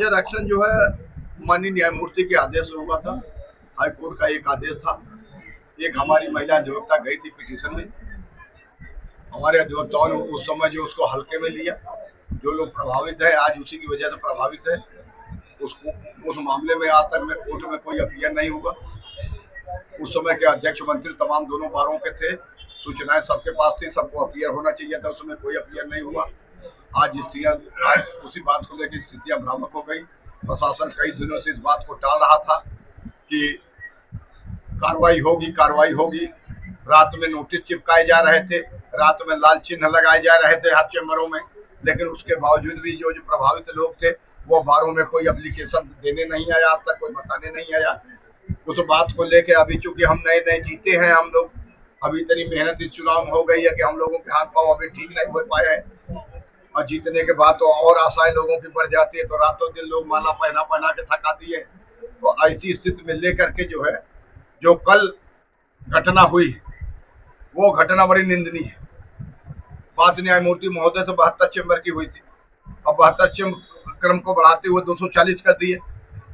Major action जो है माननीय न्यायमूर्ति के आदेश से हुआ था। हाईकोर्ट का एक आदेश था। एक हमारी महिला अधिवक्ता गई थी पिटीशन में, हमारे अधिवक्ताओं ने उस समय जो उसको हल्के में लिया। जो लोग प्रभावित है आज उसी की वजह से प्रभावित है। उसको उस मामले में आज तक में कोर्ट में कोई अपील नहीं हुआ। उस समय के अध्यक्ष मंत्री तमाम दोनों बारों के थे, सूचनाएं सबके पास थी, सबको अपील होना चाहिए था, उसमें कोई अपील नहीं हुआ। आज उसी बात को लेकर स्थितियां भ्रामक हो गई। प्रशासन कई दिनों से इस बात को टाल रहा था कि कार्रवाई होगी। रात में नोटिस चिपकाए जा रहे थे, रात में लाल चिन्ह लगाए जा रहे थे हर चैम्बरों में, लेकिन उसके बावजूद भी जो प्रभावित लोग थे वो बारों में कोई एप्लीकेशन देने नहीं आया, आज तक कोई बताने नहीं आया। उस बात को लेकर अभी चूंकि हम नए जीते हैं, हम लोग अभी इतनी मेहनत इस चुनाव में हो गई है कि हम लोगों के हाथ पाँव अभी ठीक नहीं हो पाए हैं, और जीतने के बाद तो और आशाएं लोगों की बढ़ जाती है, तो रातों दिन लोग माला पहना के थका दिए। तो ऐसी स्थिति में लेकर के जो है, जो कल घटना हुई वो घटना बड़ी निंदनीय है। 5 न्यायमूर्ति महोदय से 72 चैम्बर की हुई थी, अब 72 चैम्बर क्रम को बढ़ाते हुए 240 कर दिए,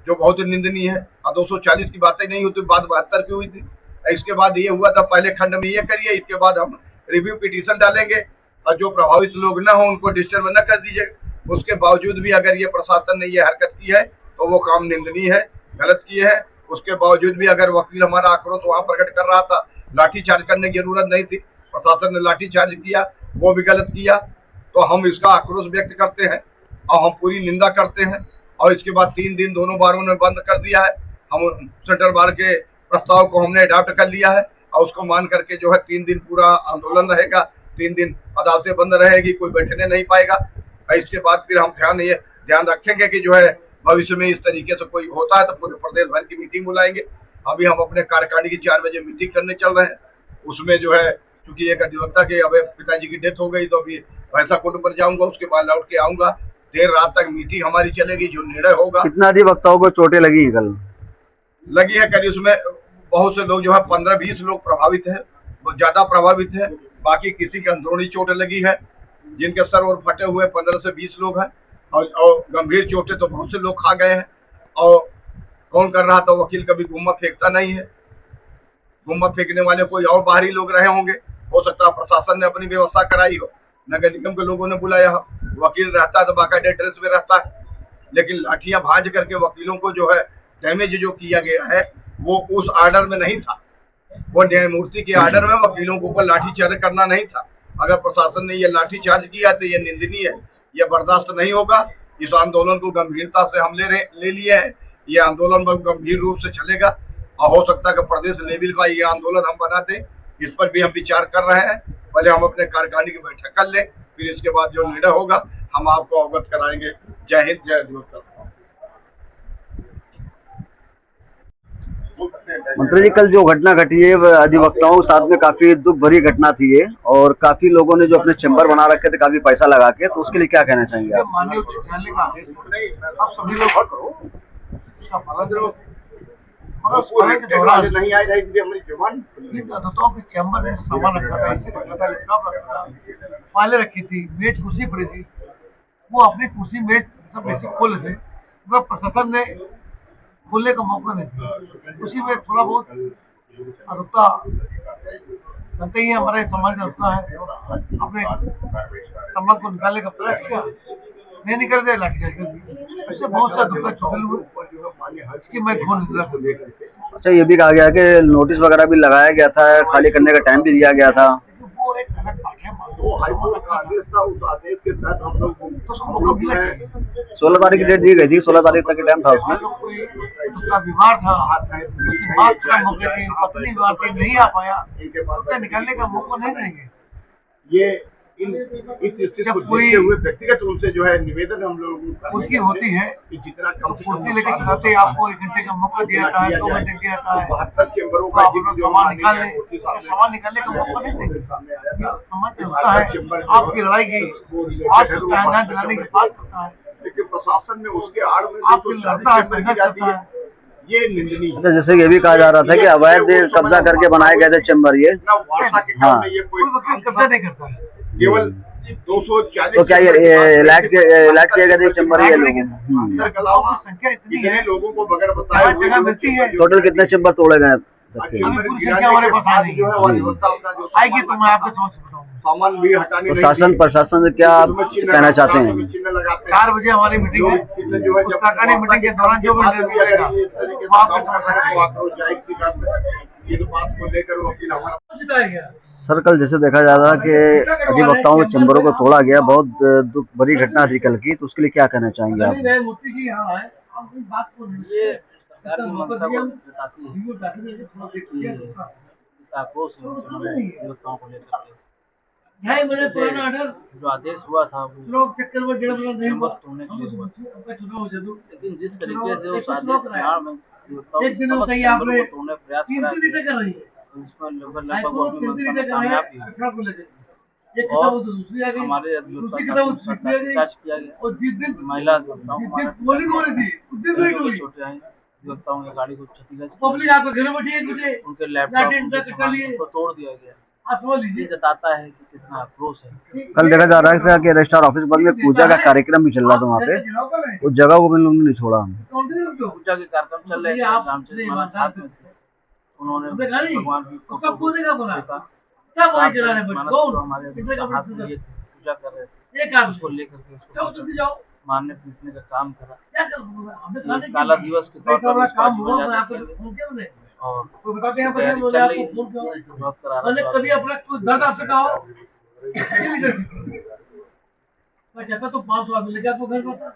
जो बहुत निंदनीय है। और 240 की बातें नहीं होती, बात 72 की हुई थी। इसके बाद ये हुआ था, पहले खंड में ये करिए, इसके बाद हम रिव्यू पिटीशन डालेंगे और जो प्रभावित लोग न हो उनको डिस्टर्ब न कर दीजिए। उसके बावजूद भी अगर ये प्रशासन ने ये हरकत की है तो वो काम निंदनीय है, गलत किए है। उसके बावजूद भी अगर वकील हमारा आक्रोश वहां प्रकट कर रहा था, लाठीचार्ज करने की जरूरत नहीं थी, प्रशासन ने लाठीचार्ज किया, वो भी गलत किया। तो हम इसका आक्रोश व्यक्त करते हैं और हम पूरी निंदा करते हैं। और इसके बाद 3 दिन दोनों बारों ने बंद कर दिया है। हम सेंट्रल बार के प्रस्ताव को हमने अडॉप्ट कर लिया है और उसको मान करके जो है 3 दिन पूरा आंदोलन रहेगा, 3 दिन अदालतें बंद रहेगी, कोई बैठने नहीं पाएगा। और इसके बाद फिर हम ध्यान रखेंगे कि जो है भविष्य में इस तरीके से कोई होता है तो पूरे प्रदेश भर की मीटिंग बुलाएंगे। अभी हम अपने कार्यकारिणी की 4 बजे मीटिंग करने चल रहे हैं। उसमें जो है क्योंकि एक अधिवक्ता के अब पिताजी की डेथ हो गई तो अभी वैसा कोर्ट पर जाऊंगा, उसके बाद लौट के आऊंगा। देर रात तक मीटिंग हमारी चलेगी, जो निर्णय होगा। कितना अधिवक्ताओं को चोटें लगी है कल? लगी है कल, उसमें बहुत से लोग जो है 15-20 लोग प्रभावित है, वो ज्यादा प्रभावित है। बाकी किसी के अंदरूनी चोट लगी है, जिनके सर और फटे हुए 15 से 20 लोग हैं, और गंभीर चोटें तो बहुत से लोग खा गए हैं। और कौन कर रहा था, वकील कभी गुम्मत फेंकता नहीं है। गुम्मत फेंकने वाले कोई और बाहरी लोग रहे होंगे, हो सकता है प्रशासन ने अपनी व्यवस्था कराई हो, नगर निगम के लोगों ने बुलाया हो। वकील रहता है तो बाकायदे ड्रेस में रहता है, लेकिन लाठियां भाज करके वकीलों को जो है डैमेज जो किया गया है वो उस आर्डर में नहीं था। वो न्यायमूर्ति के आर्डर में वकीलों को लाठीचार्ज करना नहीं था। अगर प्रशासन ने ये लाठीचार्ज किया तो ये निंदनीय है, ये बर्दाश्त नहीं होगा। इस आंदोलन को गंभीरता से हम ले लिए हैं। ये आंदोलन गंभीर रूप से चलेगा और हो सकता है कि प्रदेश लेवल का ये आंदोलन हम बना दें। इस पर भी हम विचार कर रहे हैं। पहले हम अपने कार्यकारिणी की बैठक कर लें, फिर इसके बाद जो निर्णय होगा हम आपको अवगत कराएंगे। जय हिंद, जय अधिवक्ता। मंत्री जी, कल जो घटना घटी है अधिवक्ताओं के साथ में काफी दुख भरी घटना थी ये, और काफी लोगों ने जो अपने चैम्बर बना रखे थे काफी पैसा लगा के, तो उसके लिए क्या कहना चाहेंगे आप? माननीय उच्च न्यायालय का आदेश आप सभी लोग उसका पालन करो। नहीं आए हमारी जवान अदालतों के चैम्बर में सामान रखा था, लैपटॉप रखा था, फाइलें रखी थी, मेज कुर्सी पड़ी थी, वो अपनी कुर्सी मेज सब ऐसे खोले थे, तो प्रशासन ने खोलने का मौका नहीं दिया। उसी में थोड़ा बहुत अधिवक्ता जानते ही हमारे समाज का अधिवक्ता है, अपने सम्मान को निकालने का प्रयास किया, नहीं निकल गए, लाठीचार्ज कर दी। ऐसे बहुत से अधिवक्ता चुटल हुए, इसकी मैं घोर निंदा करता हूं। अच्छा, ये भी कहा गया कि नोटिस वगैरह भी लगाया गया था, खाली करने का टाइम भी दिया गया था। वो एक अलग बात है, वो हाईकोर्ट का आदेश था, उस आदेश के तहत हम लोग 16 तारीख की डेट दी गई थी, 16 तारीख तक टाइम था उसमें। उसका बीमार था, बात खत्म हो गई थी, पत्नी बीमार थी, नहीं आ पाया, उसका निकलने का मौका नहीं देंगे। ये इस स्थिति को देखते हुए व्यक्तिगत रूप से जो है निवेदन हम लोग उसकी होती है कि जितना कम से कुर्सी लेके चलाते आपको 1 घंटे का मौका दिया जाता है, 2 घंटे दिया जाता है, 72 चैम्बरों का सामान निकालने का मौका नहीं देंगे। समझ होता है आपकी लड़ाई की बात करता है, दिलाने की बात करता है, लेकिन प्रशासन में उसके आड़ में आपकी लड़ता है, संघर्ष करता है, ये निंदनीय। अच्छा, जैसे ये भी कहा जा रहा था कि अवैध कब्जा करके बनाए गए थे चैम्बर ये। हाँ, ये कोई वकील कब्जा नहीं करता है, केवल 240 तो क्या ये लाइट किया गया था चैम्बर ये लोगों अंदर कलाओं की संख्या इतने लोगों को बगैर बताए हुए जगह मिलती है। टोटल कितने चैम्बर तोड़े गए अभी पूरी संख्या हमारे पास आ रही है, आएगी तो मैं आपको समझ बताऊंगा। सामान भी हटाने तो शासन प्रशासन से क्या आप कहना चाहते हैं? 4 बजे हमारी मीटिंग है, उस सरकारी मीटिंग के दौरान जो भी निर्णय मिलेगा वो आपके ये तो बात को लेकर वकील हमारा समझ। सर कल जैसे देखा जा रहा है कि अधिवक्ताओं के चैम्बरों को तोड़ा गया, बहुत बड़ी घटना थी कल की, तो उसके लिए क्या कहना चाहेंगे आप? न्यायमूर्ति जी यहाँ आए, आप इस बात को ये सरकार की मंशा को बताती है कि आक्रोश है अधिवक्ताओं को लेकर के। ढाई बजे पुराना ऑर्डर जो आदेश हुआ था वो लोग चक्कर में 1.5 बजे नहीं हुआ, तोड़ने के लिए हुआ था, आपका चुनाव हो जादू लेकिन जिस तरीके से उस आदेश के आड़ में अधिवक्ताओं एक दिन समस्त सही चैम्बर आपने को तोड़ने का प्रयास 3 करा लीटर कर रही है, उसमें लगभग हाईकोर्ट अपनी 3 मंशा लीटर में कर रही है कामयाब भी हुई। अठारह को लेकर एक किताब तो दूसरी आ गई, हमारे दूसरी अधिवक्ता किताब का दूसरी आ गई, लाठीचार्ज किया गया, और जिस दिन महिला अधिवक्ताओं को मारा, पोलिंग हो रही थी उस दिन नहीं हुई, छोटे आई अधिवक्ताओं की गाड़ी को क्षतिग्रस्त पब्लिक आपके घर में बैठी है, मुझे उनके लैपटॉप लाठी उनके कटा सामान लिए, को तोड़ दिया गया। आप समझ ये लीजिए। जताता है कि कितना आक्रोश है। कल देखा जा रहा है कि रजिस्ट्रार ऑफिस पर में पूजा का कार्यक्रम भी चल रहा था वहाँ पे, उस जगह को भी लोगों ने नहीं छोड़ा। पूजा के कार्यक्रम चल रहे थे, रामचंद्र महाराज साथ में थे, उन्होंने भगवान की फोटो को देखा, सब वही चला रहे मानस बच्चे को हमारे हाथ में ये पूजा कर रहे थे, एक काम उसको लेकर के उसको जाओ जल्दी जाओ, मारने पीटने का काम करा। क्या कर हमने खाने ये काला दिवस के तौर पर काम इसको हुआ, मैं याद आपको रखेंगे फोन किया मैंने, और कोई बताते हैं तैयारी बोले चल आपको रही है, फोन किया विरोध करा मैंने रहा कभी अपना कोई दर्द आपसे कहा हो? मैं कहता तो 500 मिल गया तो घर पर था।